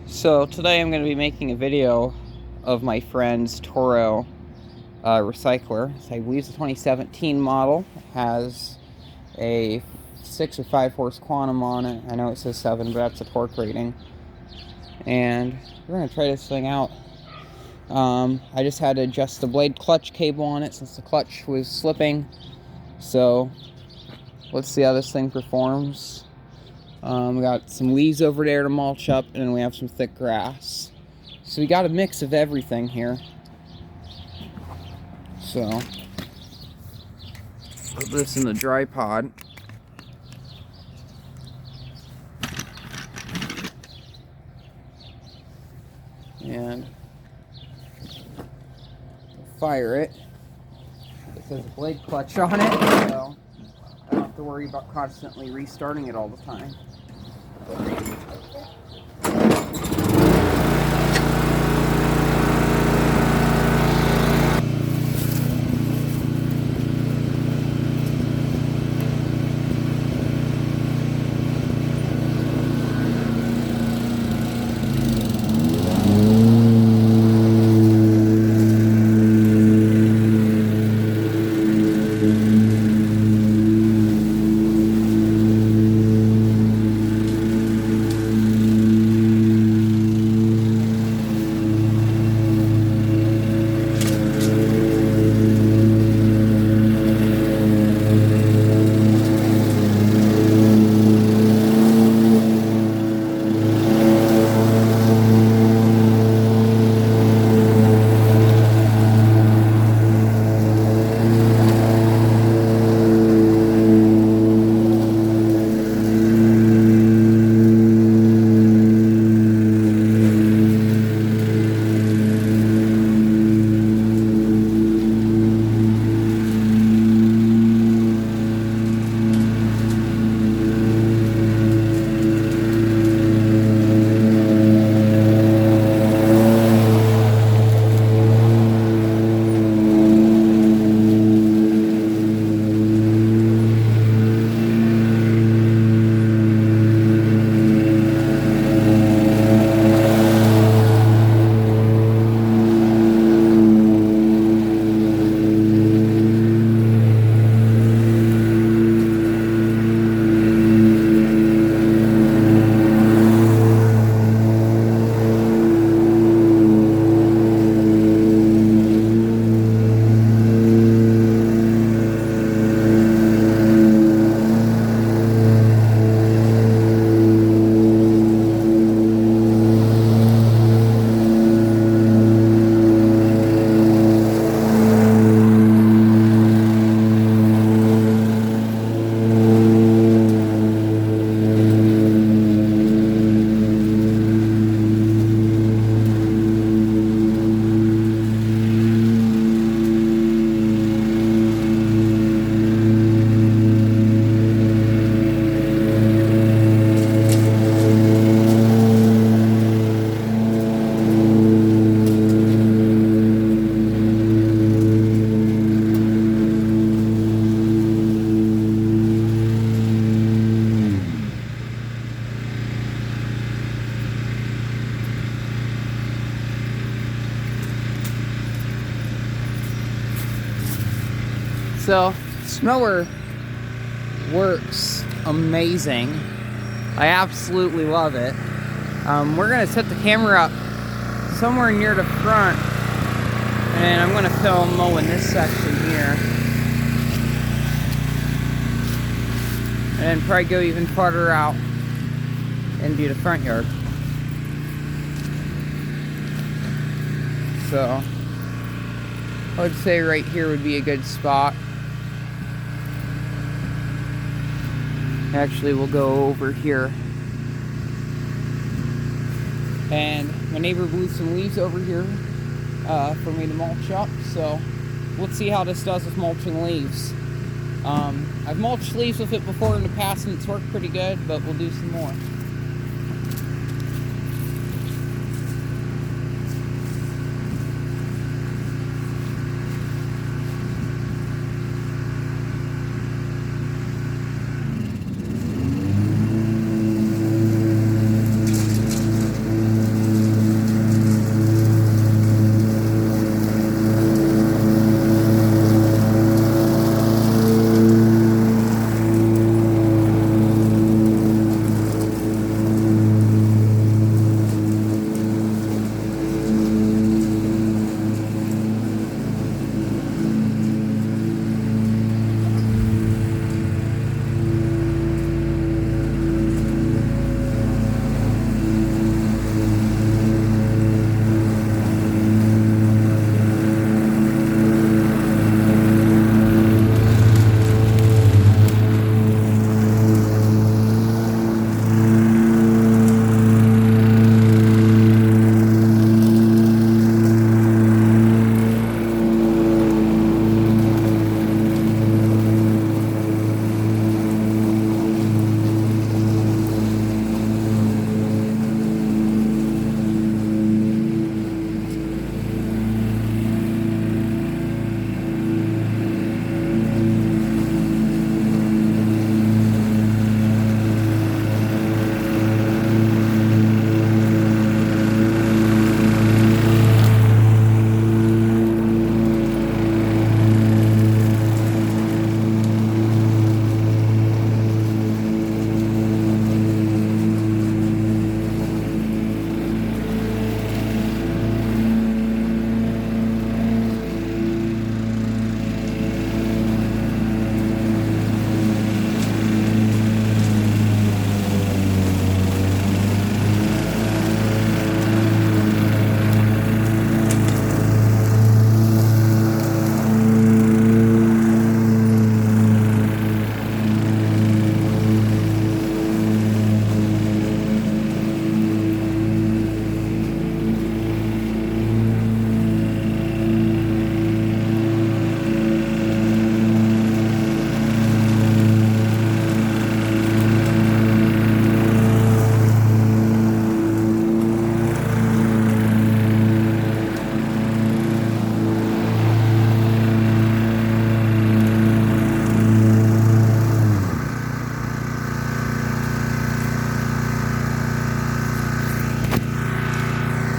So today I'm going to be making a video of my friend's Toro recycler. I believe it's a 2017 model. It has a 6 or 5 horse quantum on it. I know it says 7, but that's a torque rating. And we're going to try this thing out. I just had to adjust the blade clutch cable on it since the clutch was slipping. So let's see how this thing performs. We got some leaves over there to mulch up, and then we have some thick grass. So we got a mix of everything here. So put this in the dry pod. And fire it. It says a blade clutch on it, so I don't have to worry about constantly restarting it all the time. So, Snower works amazing. I absolutely love it. We're going to set the camera up somewhere near the front, and I'm going to film mowing this section here. And then probably go even farther out into the front yard. So, I would say right here would be a good spot. Actually, we'll go over here. And my neighbor blew some leaves over here for me to mulch up. So let's see how this does with mulching leaves. I've mulched leaves with it before in the past and it's worked pretty good, but we'll do some more.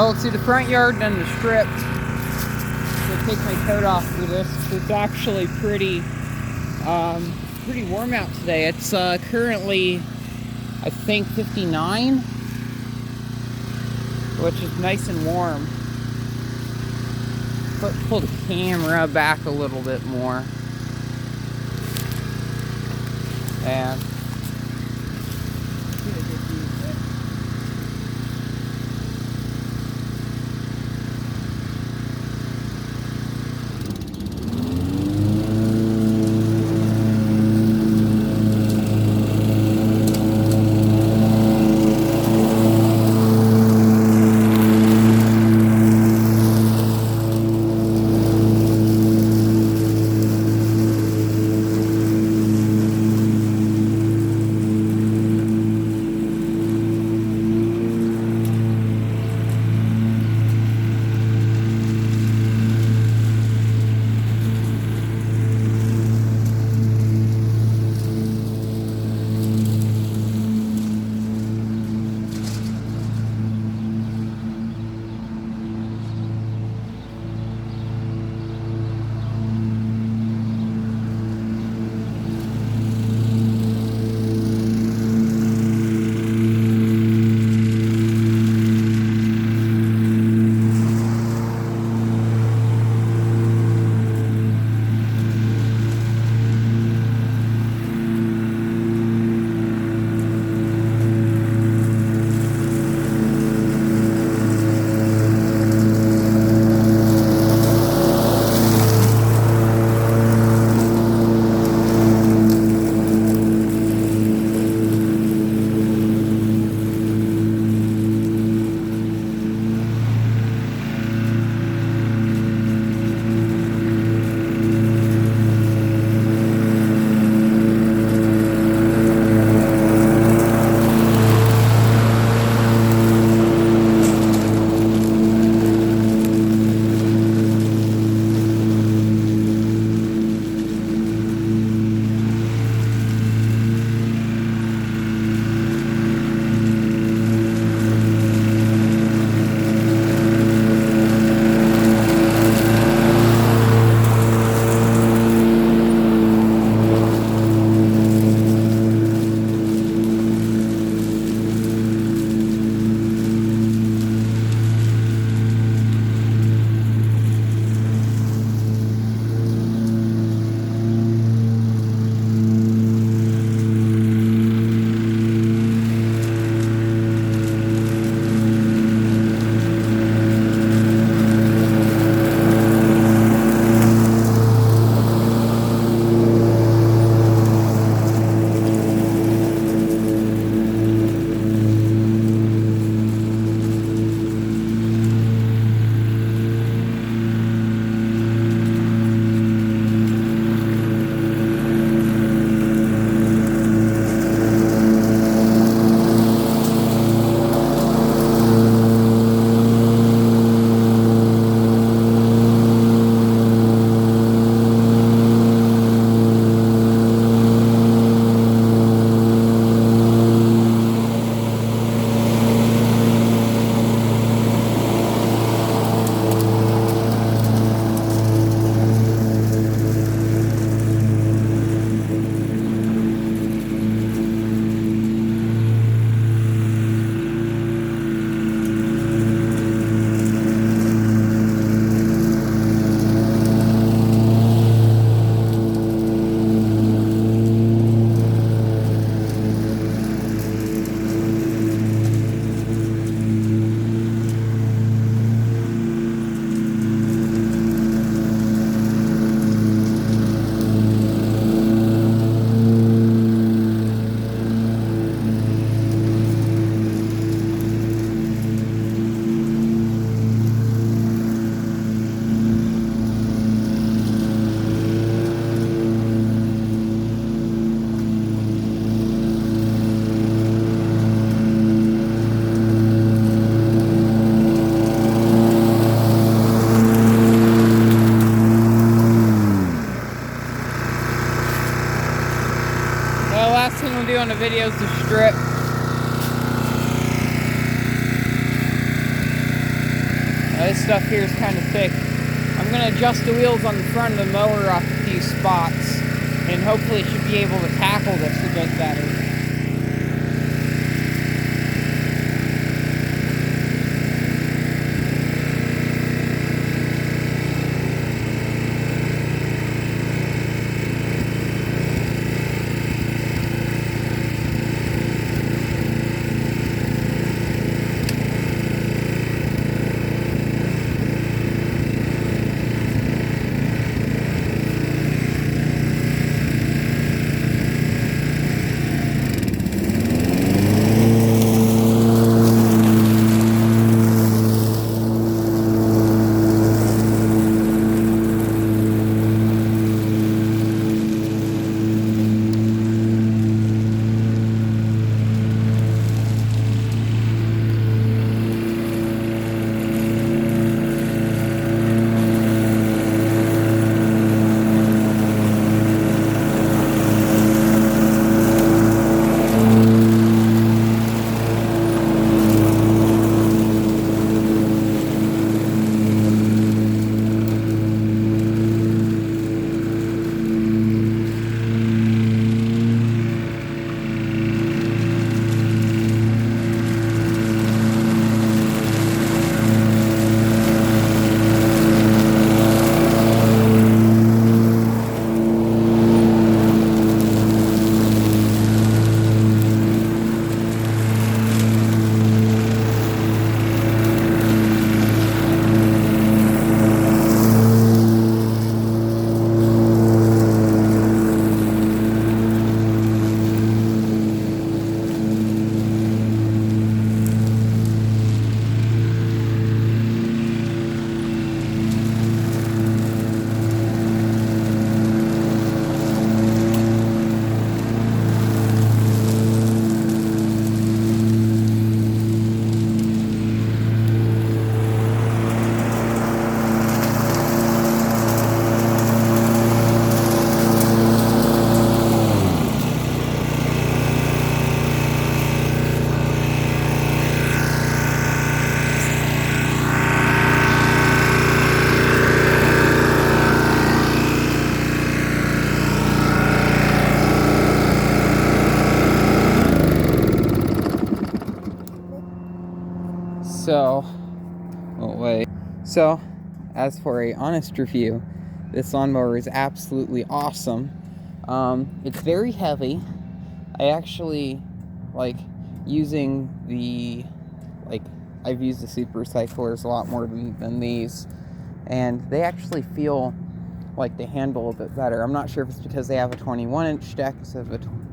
Oh, let's see the front yard and then the strip. So take my coat off for this. It's actually pretty warm out today. It's currently, I think, 59, which is nice and warm. Pull the camera back a little bit more. And this stuff here is kind of thick. I'm going to adjust the wheels on the front of the mower off a few spots, and hopefully it should be able to tackle this a bit better. So, oh wait. So, as for a honest review, this lawnmower is absolutely awesome. It's very heavy. I actually like using the, I've used the super recyclers a lot more than these, and they actually feel like they handle a bit better. I'm not sure if it's because they have a 21-inch deck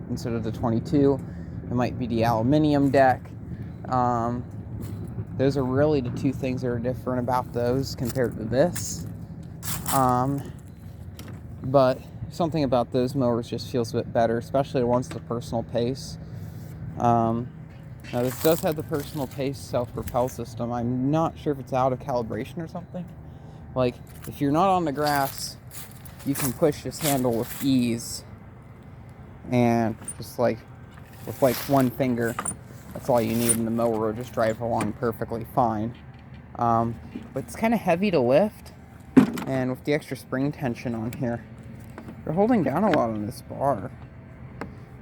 instead of the 22. It might be the aluminium deck. Those are really the two things that are different about those compared to this. But something about those mowers just feels a bit better, especially once the personal pace. Now this does have the personal pace self-propel system. I'm not sure if it's out of calibration or something. Like, if you're not on the grass, you can push this handle with ease, and just like with one finger, that's all you need, and the mower will just drive along perfectly fine. But it's kind of heavy to lift, and with the extra spring tension on here, you're holding down a lot on this bar.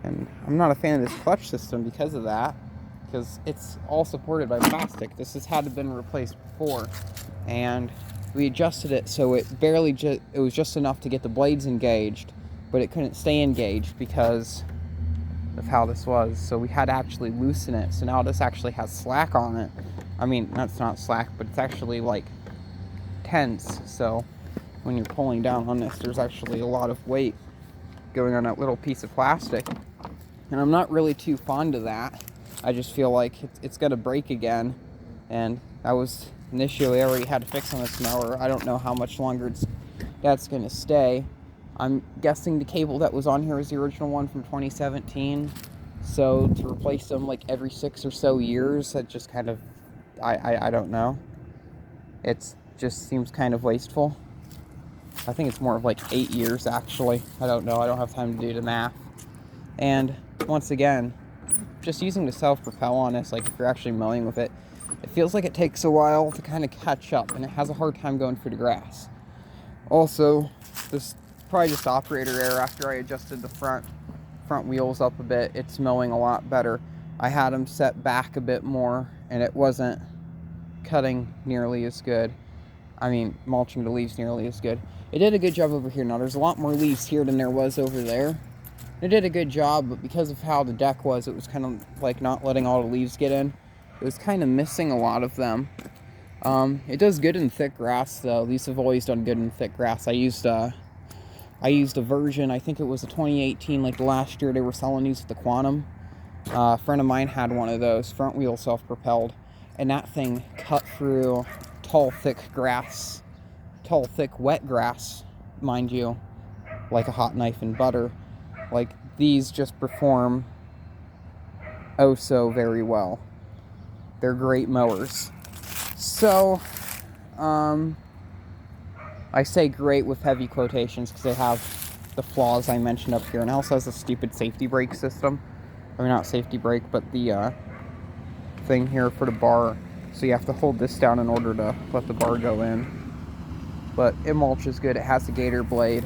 And I'm not a fan of this clutch system because of that, because it's all supported by plastic. This has had been replaced before, and we adjusted it so it was just enough to get the blades engaged, but it couldn't stay engaged because of how this was. So we had to actually loosen it. So now this actually has slack on it. I mean, that's not slack, but it's actually like tense. So when you're pulling down on this, there's actually a lot of weight going on that little piece of plastic. And I'm not really too fond of that. I just feel like it's gonna break again. And that was an issue I already had to fix on this mower. I don't know how much longer that's gonna stay. I'm guessing the cable that was on here is the original one from 2017. So to replace them like every 6 or so years, that just kind of, I don't know. It just seems kind of wasteful. I think it's more of like 8 years actually. I don't know, I don't have time to do the math. And once again, just using the self-propel on this, like if you're actually mowing with it, it feels like it takes a while to kind of catch up, and it has a hard time going through the grass. Also, this probably just operator error. After I adjusted the front wheels up a bit, it's mowing a lot better. I had them set back a bit more, and it wasn't cutting nearly as good. I mean, mulching the leaves nearly as good. It did a good job over here. Now, there's a lot more leaves here than there was over there. It did a good job, but because of how the deck was, it was kind of like not letting all the leaves get in. It was kind of missing a lot of them. It does good in thick grass, though. These have always done good in thick grass. I used a version, I think it was a 2018, like last year they were selling these at the Quantum. A friend of mine had one of those, front wheel self-propelled, and that thing cut through tall, thick grass, tall, thick, wet grass, mind you, like a hot knife in butter. Like, these just perform oh so very well. They're great mowers. So, I say great with heavy quotations because they have the flaws I mentioned up here, and it also has a stupid safety brake system. I mean, not safety brake, but the thing here for the bar. So you have to hold this down in order to let the bar go in. But it mulches good. It has the gator blade.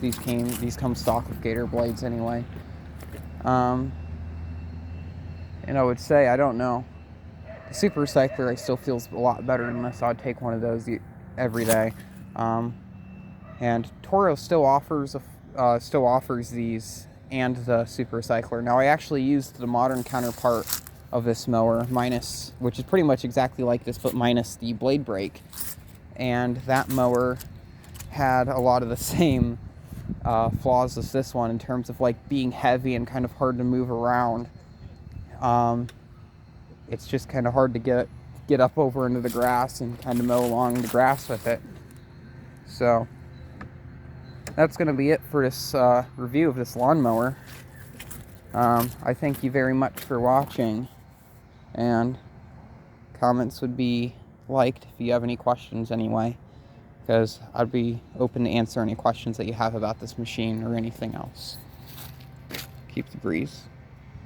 These come stock with gator blades anyway. And I would say, I don't know. The Super Recycler I still feels a lot better unless I'd take one of those every day. And Toro still offers these and the Super Recycler. Now, I actually used the modern counterpart of this mower, which is pretty much exactly like this, but minus the blade brake. And that mower had a lot of the same flaws as this one in terms of like being heavy and kind of hard to move around. It's just kind of hard to get up over into the grass and kind of mow along the grass with it. So that's going to be it for this review of this lawnmower. I thank you very much for watching, and comments would be liked if you have any questions anyway, because I'd be open to answer any questions that you have about this machine or anything else. Keep the breeze.